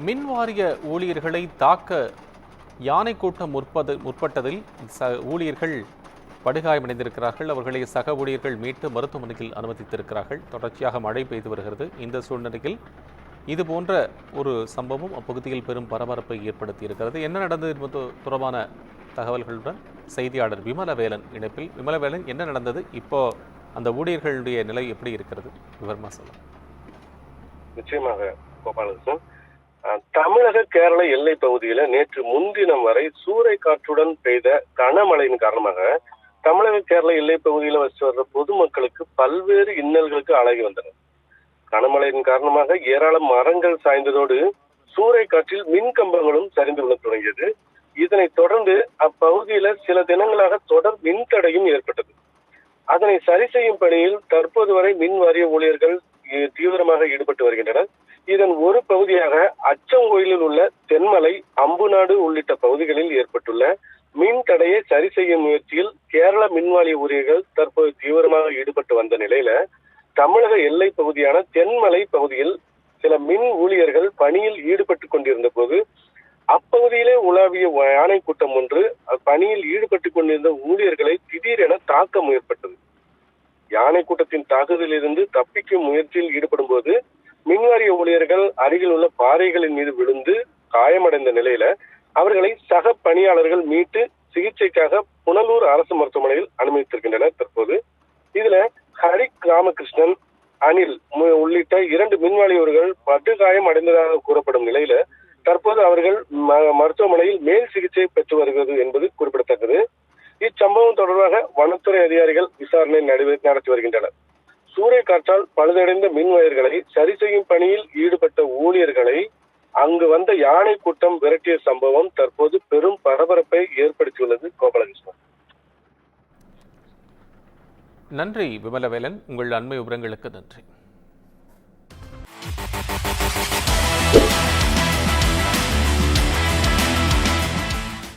மின் வாரிய ஊழியர்களை தாக்க யானை கூட்டம் முற்பட்டதில் ஊழியர்கள் படுகாயமடைந்திருக்கிறார்கள். அவர்களை சக ஊழியர்கள் மீட்டு மருத்துவமனையில் அனுமதித்திருக்கிறார்கள். தொடர்ச்சியாக மழை பெய்து வருகிறது. இந்த சூழ்நிலையில் இதுபோன்ற ஒரு சம்பவம் அப்பகுதியில் பெரும் பரபரப்பை ஏற்படுத்தியிருக்கிறது. என்ன நடந்தது என்பது தொடர்பான தகவல்களுடன் செய்தியாளர் விமலவேலன் இணைப்பில். விமலவேலன், என்ன நடந்தது? இப்போ அந்த ஊழியர்களுடைய நிலை எப்படி இருக்கிறது? விவரமா சொல்லுங்க. நிச்சயமாக கோபாலகிருஷ்ணன், தமிழக கேரள எல்லை பகுதியில நேற்று முன்தினம் வரை சூறை காற்றுடன் பெய்த கனமழையின் காரணமாக தமிழக கேரள எல்லை பகுதியில வசித்து வர்ற பொதுமக்களுக்கு பல்வேறு இன்னல்களுக்கு ஆளாகி வந்தனர். கனமழையின் காரணமாக ஏராளம் மரங்கள் சாய்ந்ததோடு சூறை காற்றில் மின் கம்பங்களும் சரிந்து விழ தொடங்கியது. இதனைத் தொடர்ந்து அப்பகுதியில சில தினங்களாக தொடர் மின்தடையும் ஏற்பட்டது. அதனை சரி செய்யும் பணியில் தற்போது வரை மின் வாரிய ஊழியர்கள் தீவிரமாக ஈடுபட்டு வருகின்றனர். இதன் ஒரு பகுதியாக அச்சங்கோயிலில் உள்ள தென்மலை, அம்புநாடு உள்ளிட்ட பகுதிகளில் ஏற்பட்டுள்ள மின் தடையை சரி செய்யும் முயற்சியில் கேரள மின்வாரிய ஊழியர்கள் தற்போது தீவிரமாக ஈடுபட்டு வந்த நிலையில தமிழக எல்லை பகுதியான தென்மலை பகுதியில் சில மின் ஊழியர்கள் பணியில் ஈடுபட்டு கொண்டிருந்த போது அப்பகுதியிலே உலாவிய யானை கூட்டம் ஒன்று பணியில் ஈடுபட்டு கொண்டிருந்த ஊழியர்களை திடீரென தாக்க முயற்பட்டது. யானை கூட்டத்தின் தாக்குதலில் இருந்து தப்பிக்கும் முயற்சியில் ஈடுபடும் போது மின்வாரிய ஊழியர்கள் அருகில் உள்ள பாறைகளின் மீது விழுந்து காயமடைந்த நிலையில அவர்களை சக பணியாளர்கள் மீட்டு சிகிச்சைக்காக புனலூர் அரசு மருத்துவமனையில் அனுமதித்திருக்கின்றனர். தற்போது இதுல ஹரி ராமகிருஷ்ணன், அனில் உள்ளிட்ட 2 மின்வாரியர்கள் படுகாயம் அடைந்ததாக கூறப்படும் நிலையில தற்போது அவர்கள் மருத்துவமனையில் மேல் சிகிச்சை பெற்று வருகிறது என்பது குறிப்பிடத்தக்கது. இச்சம்பவம் தொடர்பாக வனத்துறை அதிகாரிகள் விசாரணை நடத்தி வருகின்றனர். சூறை காற்றால் பழுதடைந்த மின் வயர்களை சரி செய்யும் பணியில் ஈடுபட்ட ஊழியர்களை அங்கு வந்த யானை கூட்டம் விரட்டிய சம்பவம் தற்போது பெரும் பரபரப்பை ஏற்படுத்தியுள்ளது. கோபாலகிருஷ்ணன், நன்றி விமலவேலன். உங்கள் அண்மை விவரங்களுக்கு நன்றி.